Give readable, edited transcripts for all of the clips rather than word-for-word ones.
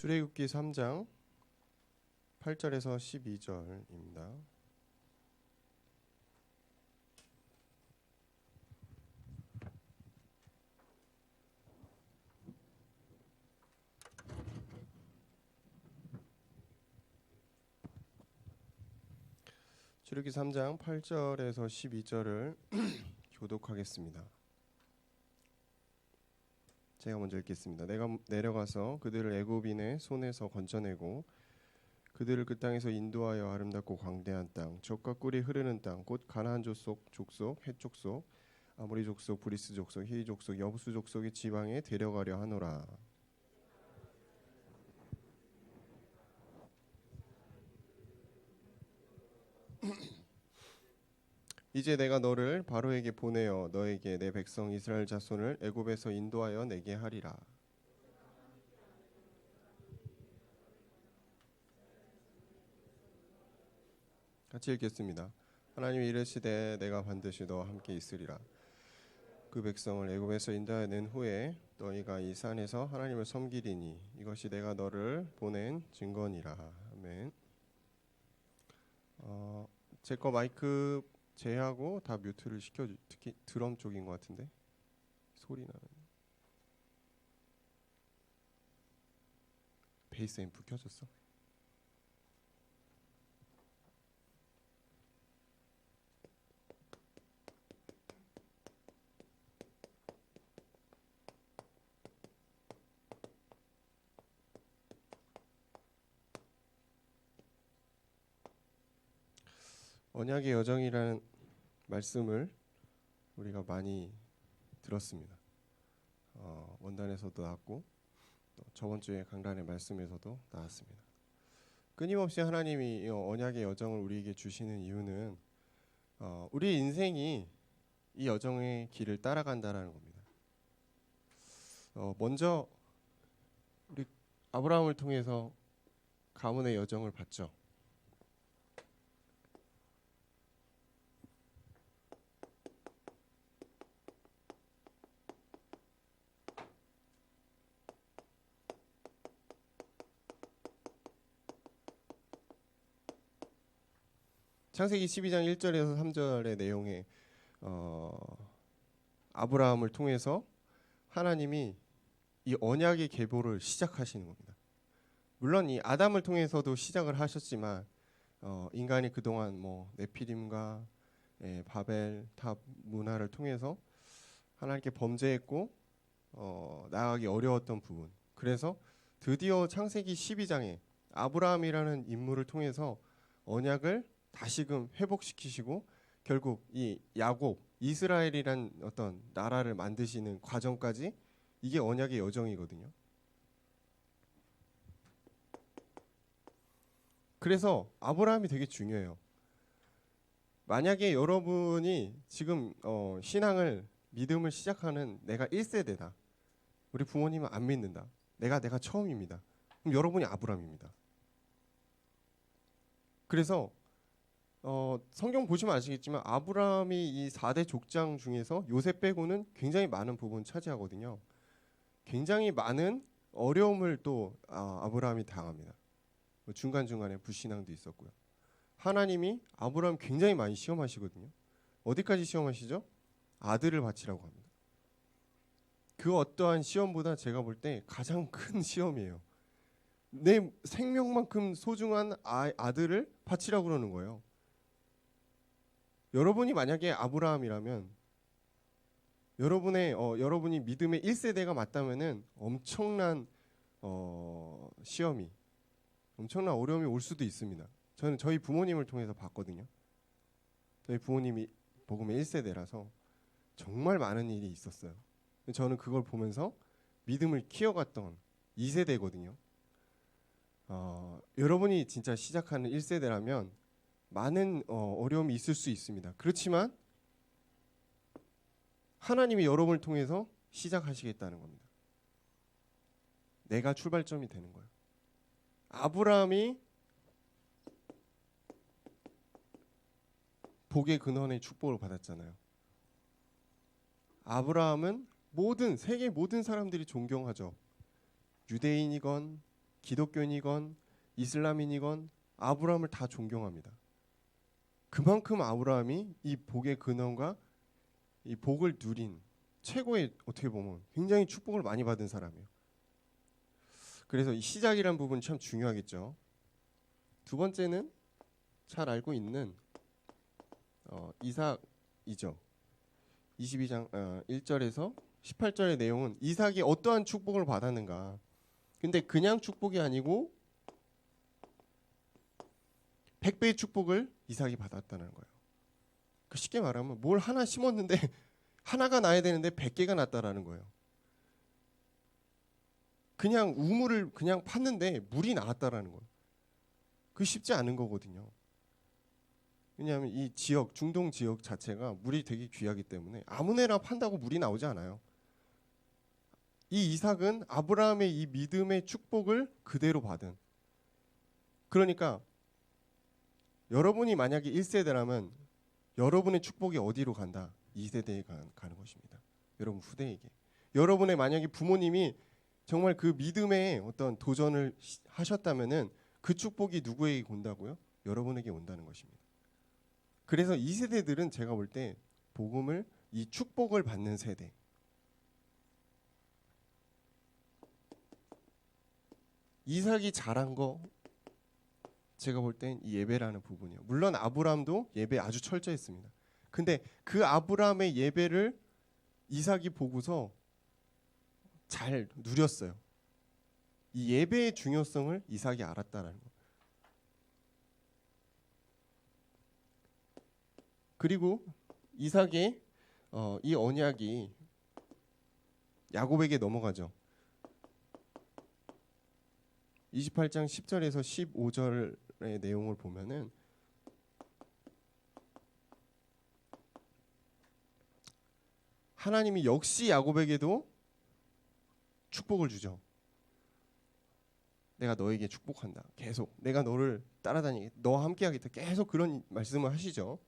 출애굽기 3장 8절에서 12절입니다. 출애굽기 3장 8절에서 12절을 교독하겠습니다. 제가 먼저 읽겠습니다. 내가 내려가서 그들을 애굽인의 손에서 건져내고 그들을 그 땅에서 인도하여 아름답고 광대한 땅, 젖과 꿀이 흐르는 땅, 곧 가나안 족속, 헷 족속, 아모리 족속, 브리스 족속, 히위 족속, 여부수 족속의 지방에 데려가려 하노라. 이제 내가 너를 바로에게 보내어 너에게 내 백성 이스라엘 자손을 애굽에서 인도하여 내게 하리라. 같이 읽겠습니다. 하나님이 이르시되 내가 반드시 너와 함께 있으리라. 그 백성을 애굽에서 인도하여 낸 후에 너희가 이 산에서 하나님을 섬기리니 이것이 내가 너를 보낸 증거니라. 아멘. 제 거 마이크 제하고 다 뮤트를 시켜주. 특히 드럼 쪽인 것 같은데 소리 나는. 베이스 앰프 켜졌어? 언약의 여정이라는 말씀을 우리가 많이 들었습니다. 원단에서도 나왔고 또 저번 주에 강단의 말씀에서도 나왔습니다. 끊임없이 하나님이 언약의 여정을 우리에게 주시는 이유는 우리 인생이 이 여정의 길을 따라간다라는 겁니다. 먼저 우리 아브라함을 통해서 가문의 여정을 봤죠. 창세기 12장 1절에서 3절의 내용에 아브라함을 통해서 하나님이 이 언약의 계보를 시작하시는 겁니다. 물론 이 아담을 통해서도 시작을 하셨지만 인간이 그동안 네피림과 바벨 탑 문화를 통해서 하나님께 범죄했고 나아가기 어려웠던 부분. 그래서 드디어 창세기 12장에 아브라함이라는 인물을 통해서 언약을 다시금 회복시키시고 결국 이 야곱 이스라엘이란 어떤 나라를 만드시는 과정까지 이게 언약의 여정이거든요. 그래서 아브라함이 되게 중요해요. 만약에 여러분이 지금 신앙을 믿음을 시작하는 내가 1세대다. 우리 부모님은 안 믿는다. 내가 처음입니다. 그럼 여러분이 아브라함입니다. 그래서 성경 보시면 아시겠지만 아브라함이 이 4대 족장 중에서 요셉 빼고는 굉장히 많은 부분 차지하거든요. 굉장히 많은 어려움을 또 아브라함이 당합니다. 중간중간에 불신앙도 있었고요. 하나님이 아브라함 굉장히 많이 시험하시거든요. 어디까지 시험하시죠? 아들을 바치라고 합니다. 그 어떠한 시험보다 제가 볼 때 가장 큰 시험이에요. 내 생명만큼 소중한 아들을 바치라고 그러는 거예요. 여러분이 만약에 아브라함이라면 여러분이 믿음의 1세대가 맞다면은 엄청난 시험이 엄청난 어려움이 올 수도 있습니다. 저는 저희 부모님을 통해서 봤거든요. 저희 부모님이 복음의 1세대라서 정말 많은 일이 있었어요. 저는 그걸 보면서 믿음을 키워갔던 2세대거든요. 여러분이 진짜 시작하는 1세대라면 많은 어려움이 있을 수 있습니다. 그렇지만 하나님이 여러분을 통해서 시작하시겠다는 겁니다. 내가 출발점이 되는 거예요. 아브라함이 복의 근원의 축복을 받았잖아요. 아브라함은 세계 모든 사람들이 존경하죠. 유대인이건 기독교인이건 이슬람인이건 아브라함을 다 존경합니다. 그만큼 아브라함이 이 복의 근원과 이 복을 누린 최고의, 어떻게 보면 굉장히 축복을 많이 받은 사람이에요. 그래서 이 시작이란 부분이 참 중요하겠죠. 두 번째는 잘 알고 있는 이삭이죠. 22장 1절에서 18절의 내용은 이삭이 어떠한 축복을 받았는가. 근데 그냥 축복이 아니고 100배의 축복을 이삭이 받았다는 거예요. 쉽게 말하면 뭘 하나 심었는데 하나가 나야 되는데 100개가 났다라는 거예요. 그냥 우물을 그냥 팠는데 물이 나왔다라는 거예요. 그 쉽지 않은 거거든요. 왜냐하면 이 지역, 중동 지역 자체가 물이 되게 귀하기 때문에 아무데나 판다고 물이 나오지 않아요. 이 이삭은 아브라함의 이 믿음의 축복을 그대로 받은. 그러니까 여러분이 만약에 1세대라면 여러분의 축복이 어디로 간다? 2세대에 가는 것입니다. 여러분 후대에게. 여러분의 만약에 부모님이 정말 그 믿음의 어떤 도전을 하셨다면은 그 축복이 누구에게 온다고요? 여러분에게 온다는 것입니다. 그래서 2세대들은 제가 볼 때 복음을, 이 축복을 받는 세대. 이삭이 잘한 거 제가 볼 땐 이 예배라는 부분이에요. 물론 아브라함도 예배 아주 철저했습니다. 근데 그 아브라함의 예배를 이삭이 보고서 잘 누렸어요. 이 예배의 중요성을 이삭이 알았다라는 거. 그리고 이삭의 이 언약이 야곱에게 넘어가죠. 28장 10절에서 15절의 내용을 보면은 하나님이 역시 야곱에게도 축복을 주죠. 내가 너에게 축복한다. 계속 내가 너를 따라다니겠다. 너와 함께하겠다. 계속 그런 말씀을 하시죠.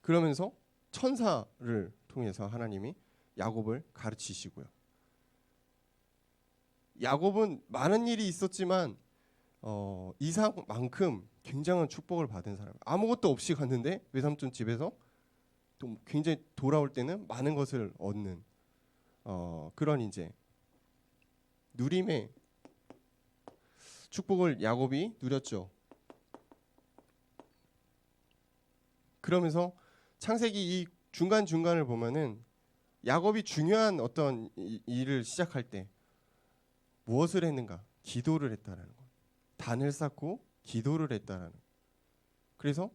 그러면서 천사를 통해서 하나님이 야곱을 가르치시고요. 야곱은 많은 일이 있었지만 이삭만큼 굉장한 축복을 받은 사람. 아무것도 없이 갔는데 외삼촌 집에서 또 굉장히 돌아올 때는 많은 것을 얻는 그런 이제 누림의 축복을 야곱이 누렸죠. 그러면서 창세기 이 중간중간을 보면은 야곱이 중요한 어떤 일을 시작할 때 무엇을 했는가? 기도를 했다라는 것. 단을 쌓고 기도를 했다라는 것. 그래서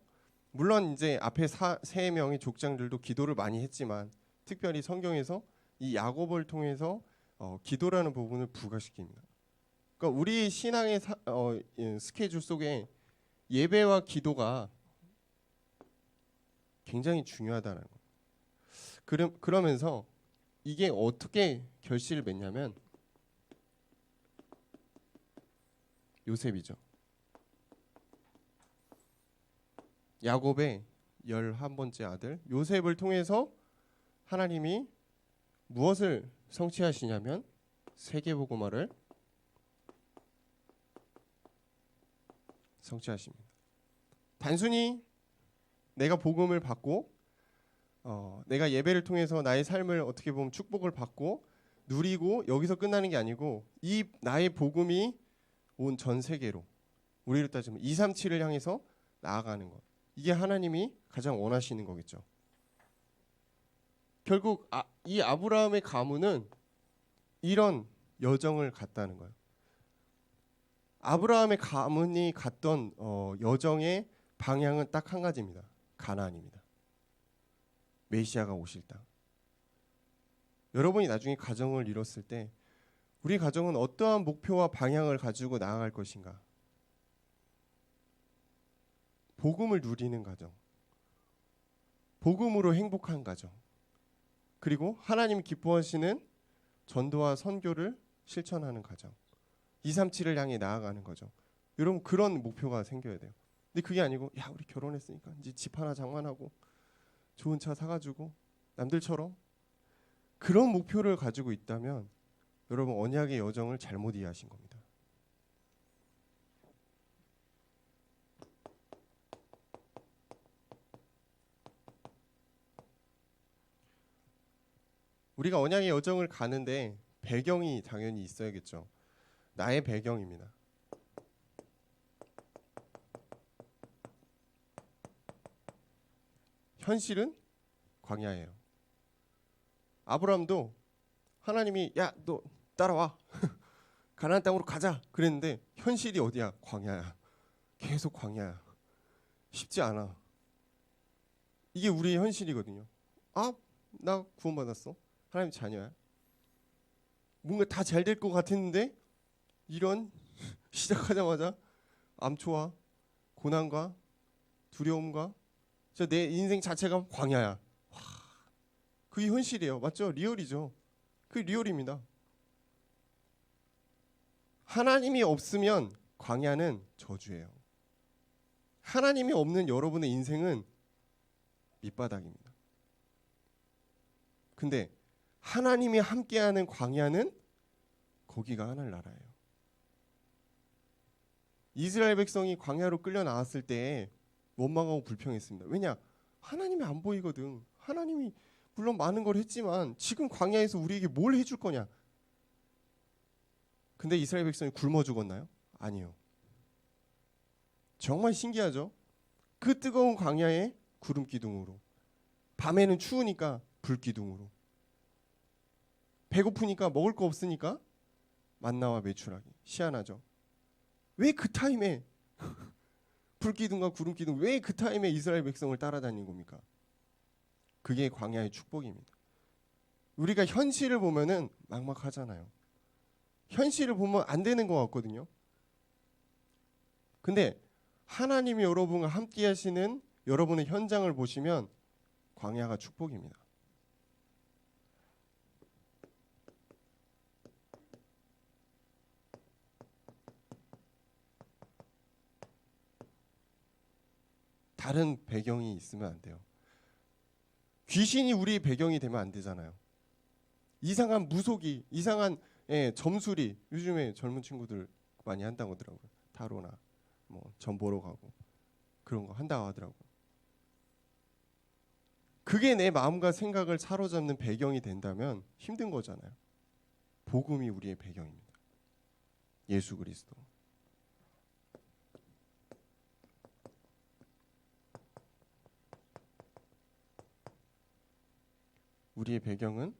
물론 이제 앞에 세 명의 족장들도 기도를 많이 했지만 특별히 성경에서 이 야곱을 통해서 기도라는 부분을 부각시킵니다. 그러니까 우리 신앙의 스케줄 속에 예배와 기도가 굉장히 중요하다는 거. 그러면서 이게 어떻게 결실을 맺냐면 요셉이죠. 야곱의 11번째 아들 요셉을 통해서 하나님이 무엇을 성취하시냐면 세계복음화를 성취하십니다. 단순히 내가 복음을 받고 내가 예배를 통해서 나의 삶을 어떻게 보면 축복을 받고 누리고 여기서 끝나는 게 아니고 이 나의 복음이 온 전 세계로 우리로 따지면 237을 향해서 나아가는 것. 이게 하나님이 가장 원하시는 거겠죠. 결국 이 아브라함의 가문은 이런 여정을 갔다는 거예요. 아브라함의 가문이 갔던 여정의 방향은 딱 한 가지입니다. 가나안입니다. 메시아가 오실 땅. 여러분이 나중에 가정을 이뤘을 때 우리 가정은 어떠한 목표와 방향을 가지고 나아갈 것인가? 복음을 누리는 가정. 복음으로 행복한 가정. 그리고 하나님 기뻐하시는 전도와 선교를 실천하는 가정. 237을 향해 나아가는 거죠. 여러분 그런 목표가 생겨야 돼요. 근데 그게 아니고 야 우리 결혼했으니까 이제 집 하나 장만하고 좋은 차 사가지고 남들처럼 그런 목표를 가지고 있다면 여러분 언약의 여정을 잘못 이해하신 겁니다. 우리가 언약의 여정을 가는데 배경이 당연히 있어야겠죠. 나의 배경입니다. 현실은 광야예요. 아브라함도 하나님이 야, 너 따라와. 가나안 땅으로 가자 그랬는데 현실이 어디야? 광야야. 계속 광야야. 쉽지 않아. 이게 우리의 현실이거든요. 아, 나 구원받았어. 하나님 자녀야. 뭔가 다 잘 될 것 같았는데 이런 시작하자마자 암초와 고난과 두려움과 내 인생 자체가 광야야. 와, 그게 현실이에요. 맞죠? 리얼이죠. 그게 리얼입니다. 하나님이 없으면 광야는 저주예요. 하나님이 없는 여러분의 인생은 밑바닥입니다. 근데 하나님이 함께하는 광야는 거기가 하늘 나라예요. 이스라엘 백성이 광야로 끌려 나왔을 때 원망하고 불평했습니다. 왜냐? 하나님이 안 보이거든. 하나님이 물론 많은 걸 했지만 지금 광야에서 우리에게 뭘 해줄 거냐? 근데 이스라엘 백성이 굶어 죽었나요? 아니요. 정말 신기하죠? 그 뜨거운 광야에 구름 기둥으로, 밤에는 추우니까 불 기둥으로, 배고프니까 먹을 거 없으니까 만나와 메추라기. 희한하죠? 왜 그 타임에 불 기둥과 구름 기둥, 왜 그 타임에 이스라엘 백성을 따라다닌 겁니까? 그게 광야의 축복입니다. 우리가 현실을 보면은 막막하잖아요. 현실을 보면 안 되는 것 같거든요. 근데 하나님이 여러분과 함께 하시는 여러분의 현장을 보시면 광야가 축복입니다. 다른 배경이 있으면 안 돼요. 귀신이 우리 배경이 되면 안 되잖아요. 이상한 무속이, 이상한 점수리, 요즘에 젊은 친구들 많이 한다고 하더라고요. 타로나 뭐 점 보러 가고 그런 거 한다고 하더라고요. 그게 내 마음과 생각을 사로잡는 배경이 된다면 힘든 거잖아요. 복음이 우리의 배경입니다. 예수 그리스도. 우리의 배경은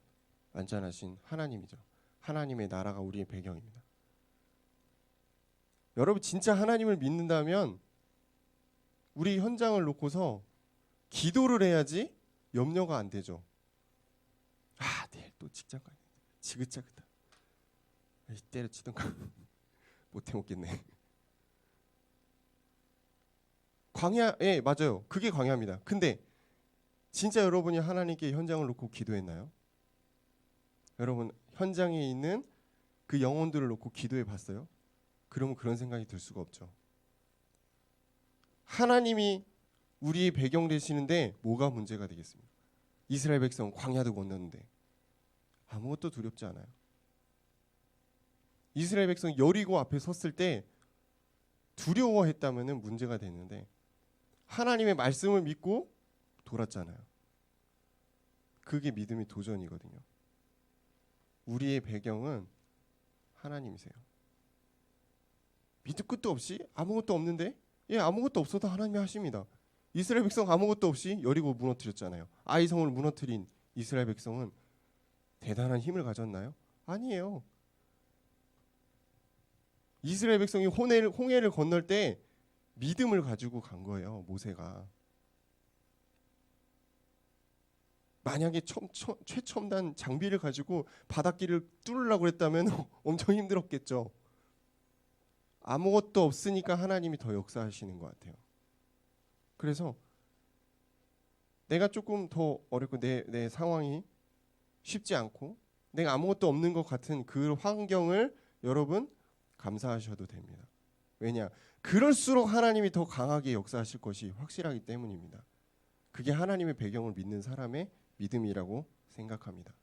완전하신 하나님이죠. 하나님의 나라가 우리의 배경입니다. 여러분 진짜 하나님을 믿는다면 우리 현장을 놓고서 기도를 해야지 염려가 안 되죠. 아, 내일 또 직장 가야 돼. 지긋자긋하다. 때려치던가 못 해먹겠네. 광야, 맞아요. 그게 광야입니다. 근데 진짜 여러분이 하나님께 현장을 놓고 기도했나요? 여러분 현장에 있는 그 영혼들을 놓고 기도해 봤어요? 그러면 그런 생각이 들 수가 없죠. 하나님이 우리의 배경 되시는데 뭐가 문제가 되겠습니까? 이스라엘 백성 광야도 건넜는데 아무것도 두렵지 않아요. 이스라엘 백성 여리고 앞에 섰을 때 두려워했다면 문제가 되는데 하나님의 말씀을 믿고 돌았잖아요. 그게 믿음의 도전이거든요. 우리의 배경은 하나님이세요. 밑도 끝도 없이 아무것도 없는데 아무것도 없어도 하나님이 하십니다. 이스라엘 백성 아무것도 없이 여리고 무너뜨렸잖아요. 아이 성을 무너뜨린 이스라엘 백성은 대단한 힘을 가졌나요? 아니에요. 이스라엘 백성이 홍해를 건널 때 믿음을 가지고 간 거예요. 모세가. 만약에 최첨단 장비를 가지고 바닷길을 뚫으려고 했다면 엄청 힘들었겠죠. 아무것도 없으니까 하나님이 더 역사하시는 것 같아요. 그래서 내가 조금 더 어렵고 내 상황이 쉽지 않고 내가 아무것도 없는 것 같은 그 환경을 여러분 감사하셔도 됩니다. 왜냐? 그럴수록 하나님이 더 강하게 역사하실 것이 확실하기 때문입니다. 그게 하나님의 배경을 믿는 사람의 믿음이라고 생각합니다.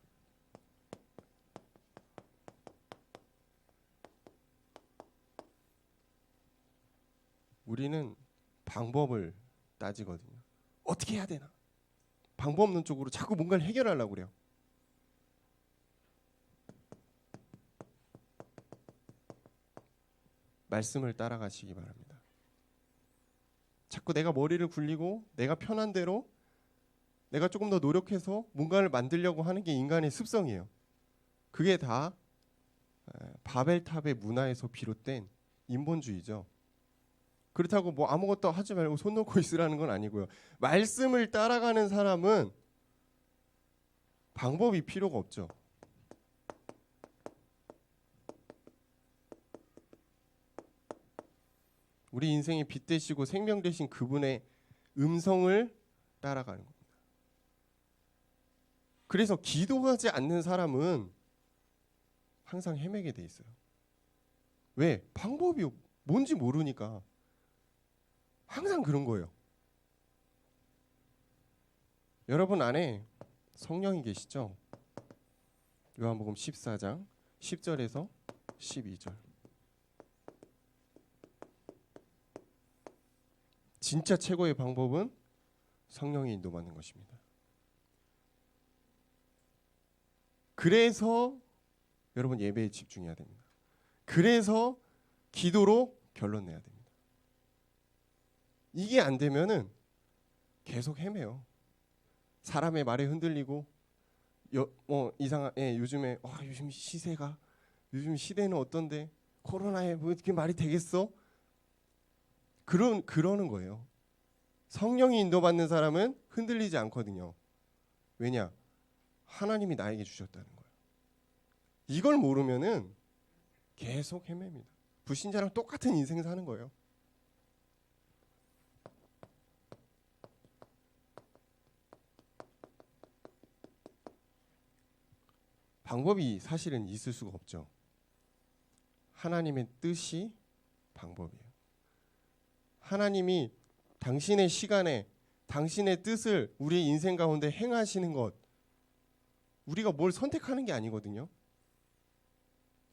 우리는 방법을 따지거든요. 어떻게 해야 되나? 방법 없는 쪽으로 자꾸 뭔가를 해결하려고 그래요. 말씀을 따라가시기 바랍니다. 자꾸 내가 머리를 굴리고 내가 편한 대로 내가 조금 더 노력해서 뭔가를 만들려고 하는 게 인간의 습성이에요. 그게 다 바벨탑의 문화에서 비롯된 인본주의죠. 그렇다고 뭐 아무것도 하지 말고 손 놓고 있으라는 건 아니고요. 말씀을 따라가는 사람은 방법이 필요가 없죠. 우리 인생의 빛 되시고 생명 되신 그분의 음성을 따라가는 겁니다. 그래서 기도하지 않는 사람은 항상 헤매게 돼 있어요. 왜? 방법이 뭔지 모르니까. 항상 그런 거예요. 여러분 안에 성령이 계시죠? 요한복음 14장 10절에서 12절. 진짜 최고의 방법은 성령이 인도받는 것입니다. 그래서 여러분 예배에 집중해야 됩니다. 그래서 기도로 결론 내야 됩니다. 이게 안 되면은 계속 헤매요. 사람의 말에 흔들리고 이상한 요즘에 요즘 시세가 요즘 시대는 어떤데 코로나에 뭐 이렇게 말이 되겠어? 그러는 거예요. 성령이 인도받는 사람은 흔들리지 않거든요. 왜냐? 하나님이 나에게 주셨다는 거예요. 이걸 모르면은 계속 헤맵니다. 불신자랑 똑같은 인생 사는 거예요. 방법이 사실은 있을 수가 없죠. 하나님의 뜻이 방법이에요. 하나님이 당신의 시간에 당신의 뜻을 우리 인생 가운데 행하시는 것, 우리가 뭘 선택하는 게 아니거든요.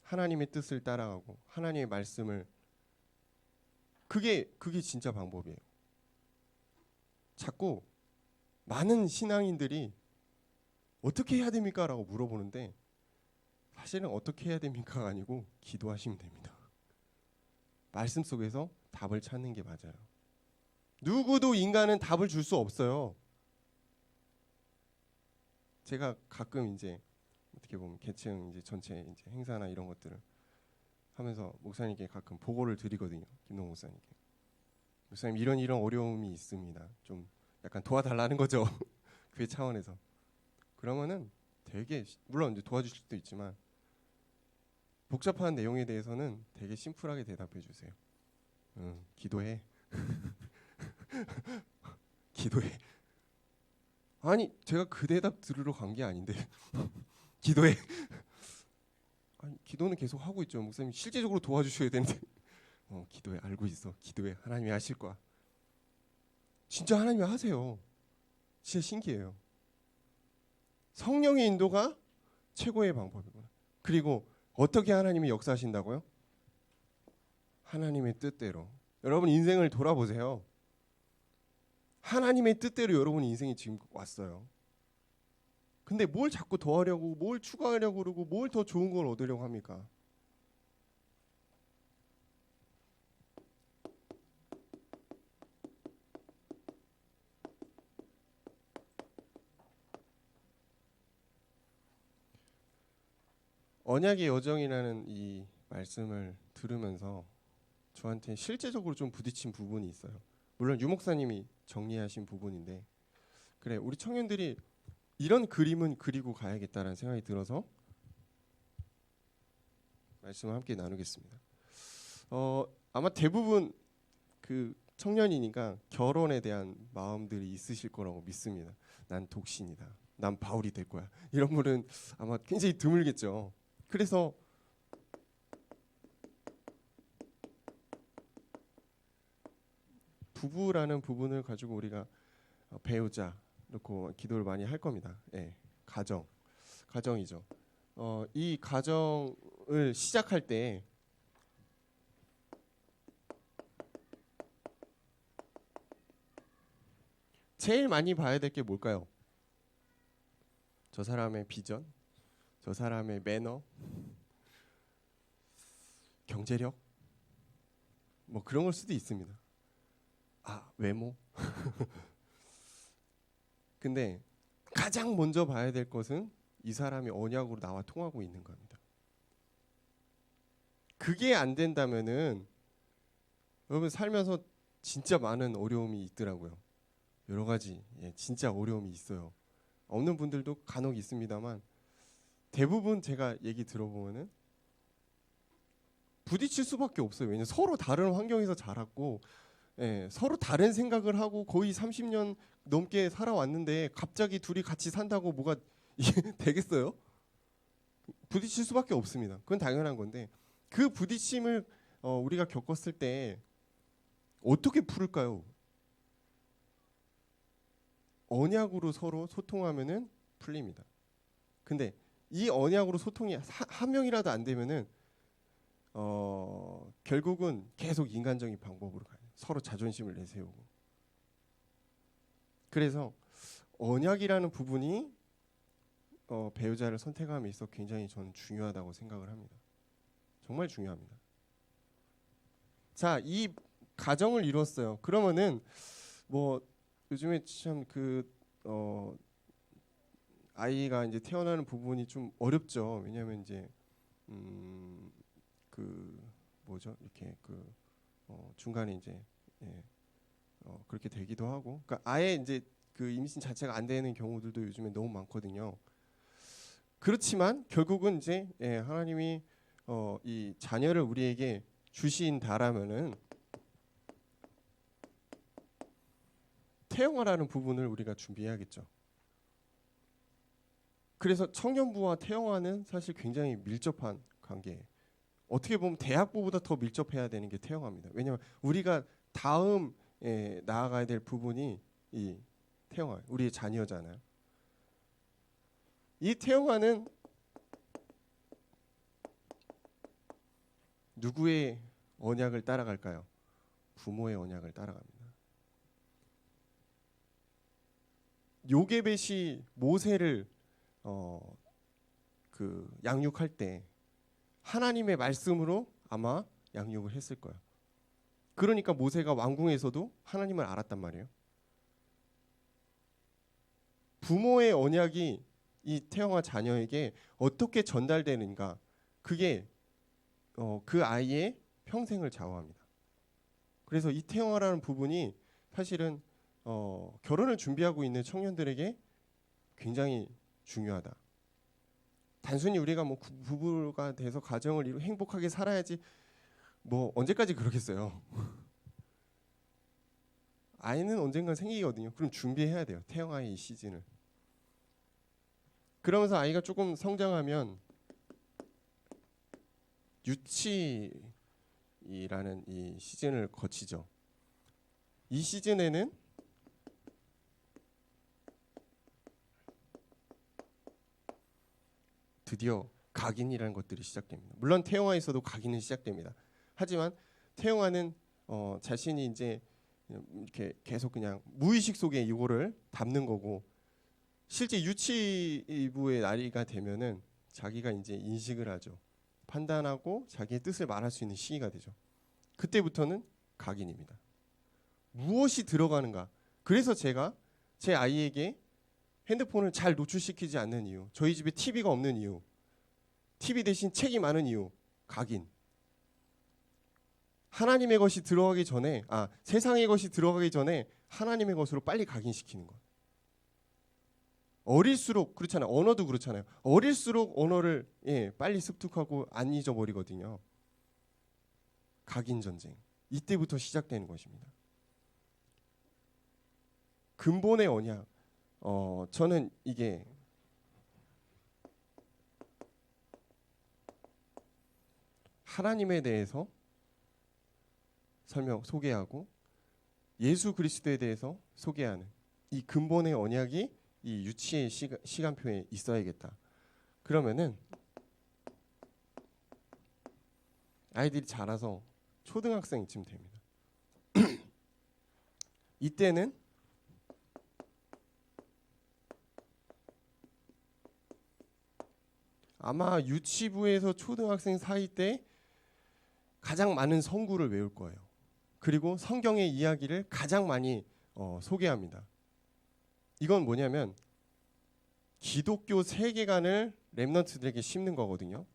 하나님의 뜻을 따라가고 하나님의 말씀을, 그게 진짜 방법이에요. 자꾸 많은 신앙인들이 어떻게 해야 됩니까? 라고 물어보는데 사실은 어떻게 해야 됩니까가 아니고 기도하시면 됩니다. 말씀 속에서 답을 찾는 게 맞아요. 누구도 인간은 답을 줄 수 없어요. 제가 가끔 이제 어떻게 보면 계층 이제 전체 이제 행사나 이런 것들을 하면서 목사님께 가끔 보고를 드리거든요. 김동 목사님께. 목사님 이런 어려움이 있습니다. 좀 약간 도와달라는 거죠. 교회 차원에서. 그러면은 되게 물론 이제 도와주실 수도 있지만 복잡한 내용에 대해서는 되게 심플하게 대답해 주세요. 기도해. 기도해. 아니 제가 그 대답 들으러 간 게 아닌데 기도해. 아니 기도는 계속 하고 있죠. 목사님 실제적으로 도와주셔야 되는데 기도해. 알고 있어. 기도해. 하나님이 하실 거야. 진짜 하나님이 하세요. 진짜 신기해요. 성령의 인도가 최고의 방법이구나. 그리고 어떻게 하나님이 역사하신다고요? 하나님의 뜻대로. 여러분 인생을 돌아보세요. 하나님의 뜻대로 여러분 인생이 지금 왔어요. 근데 뭘 자꾸 더하려고, 뭘 추가하려고 그러고, 뭘 더 좋은 걸 얻으려고 합니까? 언약의 여정이라는 이 말씀을 들으면서 저한테 실제적으로 좀 부딪힌 부분이 있어요. 물론 유 목사님이 정리하신 부분인데, 그래 우리 청년들이 이런 그림은 그리고 가야겠다라는 생각이 들어서 말씀을 함께 나누겠습니다. 아마 대부분 그 청년이니까 결혼에 대한 마음들이 있으실 거라고 믿습니다. 난 독신이다. 난 바울이 될 거야. 이런 분은 아마 굉장히 드물겠죠. 그래서 부부라는 부분을 가지고 우리가 배우자 놓고 기도를 많이 할 겁니다. 가정이죠. 이 가정을 시작할 때 제일 많이 봐야 될 게 뭘까요? 저 사람의 비전, 저 사람의 매너, 경제력, 뭐 그런 걸 수도 있습니다. 아, 외모. 근데 가장 먼저 봐야 될 것은 이 사람이 언약으로 나와 통하고 있는 겁니다. 그게 안 된다면은 여러분 살면서 진짜 많은 어려움이 있더라고요. 여러 가지 진짜 어려움이 있어요. 없는 분들도 간혹 있습니다만 대부분 제가 얘기 들어보면은 부딪힐 수밖에 없어요. 왜냐면 서로 다른 환경에서 자랐고 서로 다른 생각을 하고 거의 30년 넘게 살아왔는데 갑자기 둘이 같이 산다고 뭐가 이게 되겠어요? 부딪힐 수밖에 없습니다. 그건 당연한 건데 그 부딪힘을 우리가 겪었을 때 어떻게 풀을까요? 언약으로 서로 소통하면은 풀립니다. 근데 이 언약으로 소통이 한 명이라도 안 되면은 결국은 계속 인간적인 방법으로 가요. 서로 자존심을 내세우고. 그래서 언약이라는 부분이 배우자를 선택함에 있어 굉장히 저는 중요하다고 생각을 합니다. 정말 중요합니다. 자, 이 가정을 이뤘어요. 그러면은 뭐 요즘에 참 아이가 이제 태어나는 부분이 좀 어렵죠. 왜냐하면 이제 뭐죠? 이렇게 중간에 이제 그렇게 되기도 하고, 그러니까 아예 이제 그 임신 자체가 안 되는 경우들도 요즘에 너무 많거든요. 그렇지만 결국은 이제 하나님이 이 자녀를 우리에게 주신다라면은 태영아라는 부분을 우리가 준비해야겠죠. 그래서 청년부와 태영아는 사실 굉장히 밀접한 관계예요. 어떻게 보면 대학부보다 더 밀접해야 되는 게 태영아입니다. 왜냐하면 우리가 다음 나아가야 될 부분이 이 태영아, 우리의 자녀잖아요. 이 태영아는 누구의 언약을 따라갈까요? 부모의 언약을 따라갑니다. 요게벳이 모세를 양육할 때 하나님의 말씀으로 아마 양육을 했을 거예요. 그러니까 모세가 왕궁에서도 하나님을 알았단 말이에요. 부모의 언약이 이 태영아 자녀에게 어떻게 전달되는가, 그게 그 아이의 평생을 좌우합니다. 그래서 이 태영아라는 부분이 사실은 결혼을 준비하고 있는 청년들에게 굉장히 중요하다. 단순히 우리가 뭐 부부가 돼서 가정을 이루고 행복하게 살아야지 뭐 언제까지 그러겠어요. 아이는 언젠가 생기거든요. 그럼 준비해야 돼요. 태영아의 이 시즌을. 그러면서 아이가 조금 성장하면 유치라는 이 시즌을 거치죠. 이 시즌에는 드디어 각인이라는 것들이 시작됩니다. 물론 태영아에서도 각인은 시작됩니다. 하지만 태영아는 자신이 이제 이렇게 계속 그냥 무의식 속에 이거를 담는 거고, 실제 유치부의 나이가 되면은 자기가 이제 인식을 하죠. 판단하고 자기의 뜻을 말할 수 있는 시기가 되죠. 그때부터는 각인입니다. 무엇이 들어가는가? 그래서 제가 제 아이에게 핸드폰을 잘 노출시키지 않는 이유, 저희 집에 TV가 없는 이유, TV 대신 책이 많은 이유, 각인. 하나님의 것이 들어가기 전에, 세상의 것이 들어가기 전에 하나님의 것으로 빨리 각인시키는 것. 어릴수록 그렇잖아요. 언어도 그렇잖아요. 어릴수록 언어를 빨리 습득하고 안 잊어버리거든요. 각인 전쟁. 이때부터 시작되는 것입니다. 근본의 언약. 저는 이게 하나님에 대해서 소개하고 예수 그리스도에 대해서 소개하는 이 근본의 언약이 이 유치의 시간표에 있어야겠다. 그러면은 아이들이 자라서 초등학생쯤 됩니다. 이때는 아마 유치부에서 초등학생 사이 때 가장 많은 성구를 외울 거예요. 그리고 성경의 이야기를 가장 많이 소개합니다. 이건 뭐냐면 기독교 세계관을 렘넌트들에게 심는 거거든요.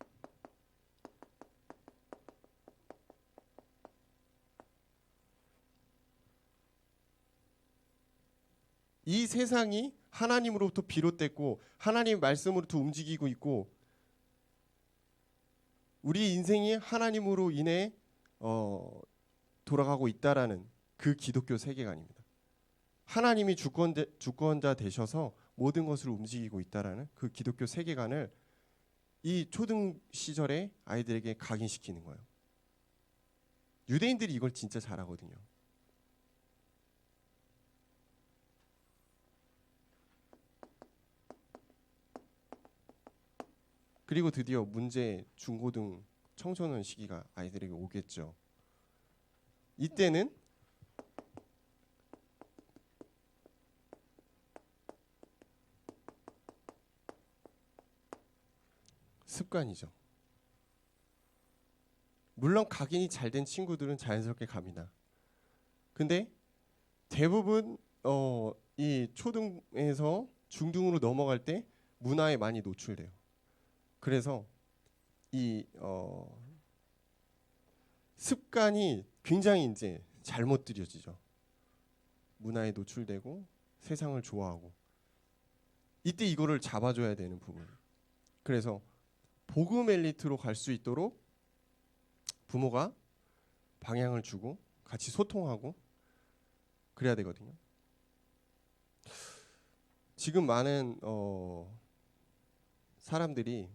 이 세상이 하나님으로부터 비롯됐고 하나님의 말씀으로부터 움직이고 있고 우리 인생이 하나님으로 인해 돌아가고 있다라는 그 기독교 세계관입니다. 하나님이 주권자 되셔서 모든 것을 움직이고 있다라는 그 기독교 세계관을 이 초등 시절에 아이들에게 각인시키는 거예요. 유대인들이 이걸 진짜 잘하거든요. 그리고 드디어 문제 중고등 청소년 시기가 아이들에게 오겠죠. 이때는 습관이죠. 물론 각인이 잘 된 친구들은 자연스럽게 갑니다. 근데 대부분 이 초등에서 중등으로 넘어갈 때 문화에 많이 노출돼요. 그래서 이 습관이 굉장히 이제 잘못 들여지죠. 문화에 노출되고 세상을 좋아하고 이때 이거를 잡아줘야 되는 부분. 그래서 복음 엘리트로 갈 수 있도록 부모가 방향을 주고 같이 소통하고 그래야 되거든요. 지금 많은 사람들이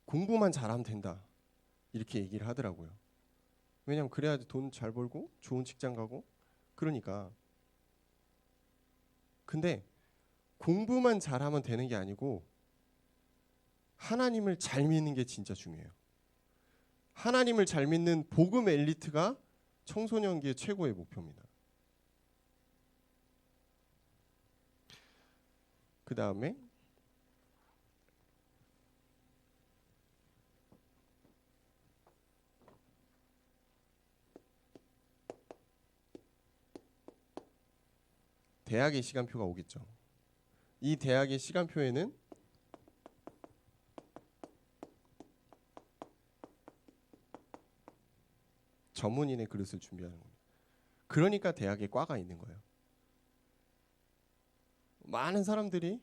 공부만 잘하면 된다 이렇게 얘기를 하더라고요. 왜냐하면 그래야지 돈 잘 벌고 좋은 직장 가고 그러니까. 근데 공부만 잘하면 되는 게 아니고 하나님을 잘 믿는 게 진짜 중요해요. 하나님을 잘 믿는 복음 엘리트가 청소년기의 최고의 목표입니다. 그 다음에 대학의 시간표가 오겠죠. 이 대학의 시간표에는 전문인의 그릇을 준비하는 겁니다. 그러니까 대학에 과가 있는 거예요. 많은 사람들이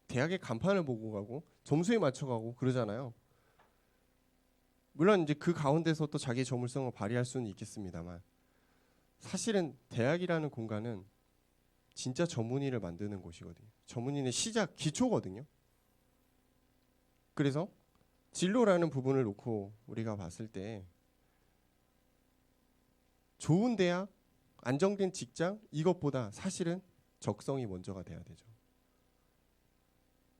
대학의 간판을 보고 가고 점수에 맞춰가고 그러잖아요. 물론 이제 그 가운데서 또 자기의 전문성을 발휘할 수는 있겠습니다만 사실은 대학이라는 공간은 진짜 전문인을 만드는 곳이거든요. 전문인의 시작, 기초거든요. 그래서 진로라는 부분을 놓고 우리가 봤을 때 좋은 대학, 안정된 직장 이것보다 사실은 적성이 먼저가 돼야 되죠.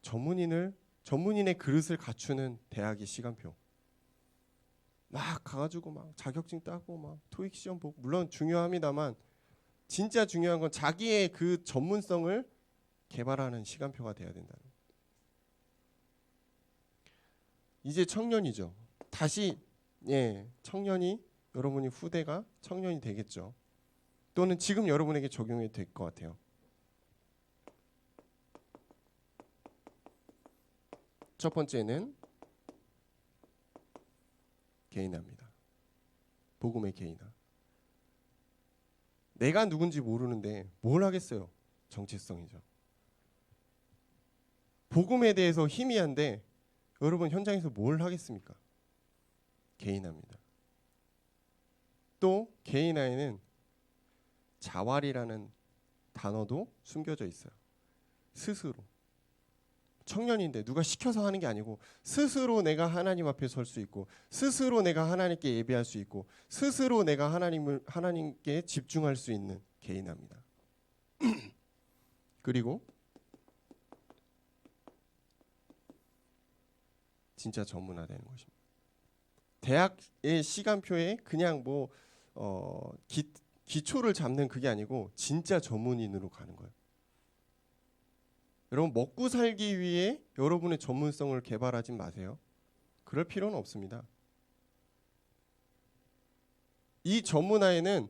전문인의 그릇을 갖추는 대학의 시간표. 막 가가지고 막 자격증 따고 막 토익 시험 보고 물론 중요합니다만 진짜 중요한 건 자기의 그 전문성을 개발하는 시간표가 돼야 된다는. 이제 청년이죠. 다시 청년이 여러분이 후대가 청년이 되겠죠. 또는 지금 여러분에게 적용이 될 것 같아요. 첫 번째는 개인화입니다. 복음의 개인화. 내가 누군지 모르는데 뭘 하겠어요? 정체성이죠. 복음에 대해서 희미한데 여러분 현장에서 뭘 하겠습니까? 개인화입니다. 또 개인화에는 자활이라는 단어도 숨겨져 있어요. 스스로. 청년인데 누가 시켜서 하는 게 아니고 스스로 내가 하나님 앞에 설 수 있고 스스로 내가 하나님께 예배할 수 있고 스스로 내가 하나님께 집중할 수 있는 개인화입니다. 그리고 진짜 전문화되는 것입니다. 대학의 시간표에 그냥 기초를 잡는 그게 아니고 진짜 전문인으로 가는 거예요. 여러분 먹고 살기 위해 여러분의 전문성을 개발하지 마세요. 그럴 필요는 없습니다. 이 전문화에는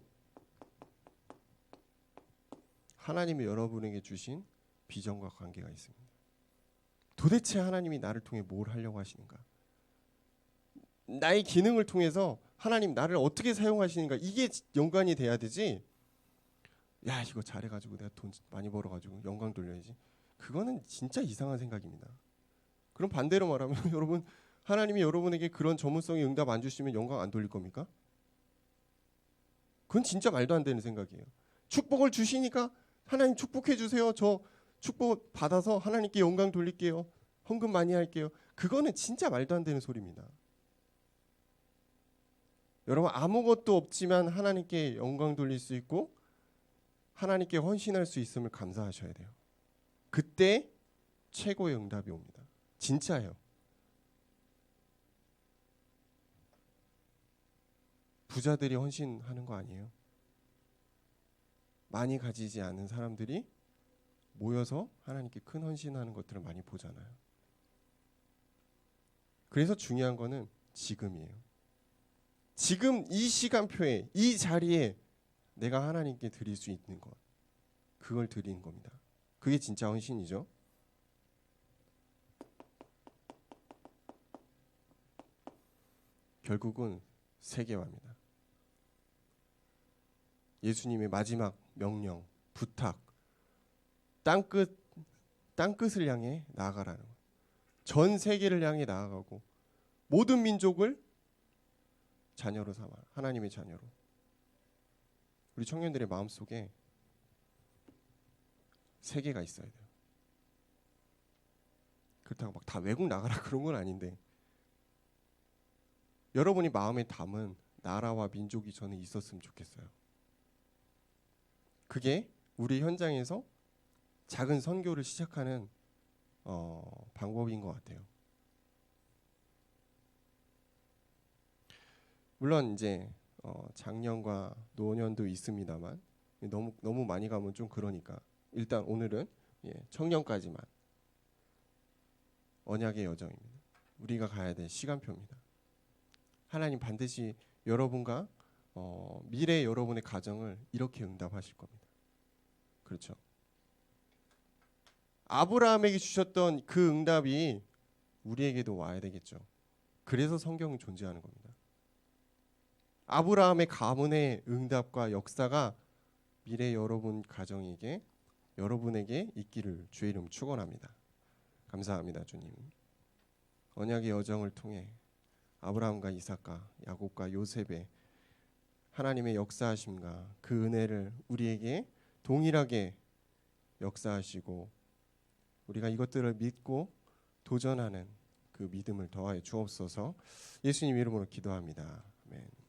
하나님이 여러분에게 주신 비전과 관계가 있습니다. 도대체 하나님이 나를 통해 뭘 하려고 하시는가? 나의 기능을 통해서 하나님 나를 어떻게 사용하시는가? 이게 연관이 돼야 되지. 야, 이거 잘해가지고 내가 돈 많이 벌어가지고 영광 돌려야지. 그거는 진짜 이상한 생각입니다. 그럼 반대로 말하면 여러분, 하나님이 여러분에게 그런 전문성의 응답 안 주시면 영광 안 돌릴 겁니까? 그건 진짜 말도 안 되는 생각이에요. 축복을 주시니까 하나님 축복해 주세요. 저 축복 받아서 하나님께 영광 돌릴게요. 헌금 많이 할게요. 그거는 진짜 말도 안 되는 소리입니다. 여러분, 아무것도 없지만 하나님께 영광 돌릴 수 있고 하나님께 헌신할 수 있음을 감사하셔야 돼요. 그때 최고의 응답이 옵니다. 진짜예요. 부자들이 헌신하는 거 아니에요. 많이 가지지 않은 사람들이 모여서 하나님께 큰 헌신하는 것들을 많이 보잖아요. 그래서 중요한 거는 지금이에요. 지금 이 시간표에 이 자리에 내가 하나님께 드릴 수 있는 것, 그걸 드리는 겁니다. 그게 진짜 헌신이죠. 결국은 세계화입니다. 예수님의 마지막 명령, 부탁, 땅끝을 향해 나아가라는 거예요. 전 세계를 향해 나아가고 모든 민족을 자녀로 삼아, 하나님의 자녀로. 우리 청년들의 마음속에 세계가 있어야 돼요. 그렇다고 막 다 외국 나가라 그런 건 아닌데, 여러분이 마음에 담은 나라와 민족이 저는 있었으면 좋겠어요. 그게 우리 현장에서 작은 선교를 시작하는 방법인 것 같아요. 물론 이제 작년과 노년도 있습니다만 너무 많이 가면 좀 그러니까 일단 오늘은 청년까지만 언약의 여정입니다. 우리가 가야 될 시간표입니다. 하나님 반드시 여러분과 미래 여러분의 가정을 이렇게 응답하실 겁니다. 그렇죠. 아브라함에게 주셨던 그 응답이 우리에게도 와야 되겠죠. 그래서 성경은 존재하는 겁니다. 아브라함의 가문의 응답과 역사가 미래 여러분 가정에게, 여러분에게 있기를 주의 이름 축원합니다. 감사합니다, 주님. 언약의 여정을 통해 아브라함과 이삭과 야곱과 요셉의 하나님의 역사하심과 그 은혜를 우리에게 동일하게 역사하시고 우리가 이것들을 믿고 도전하는 그 믿음을 더하여 주옵소서. 예수님 이름으로 기도합니다. 아멘.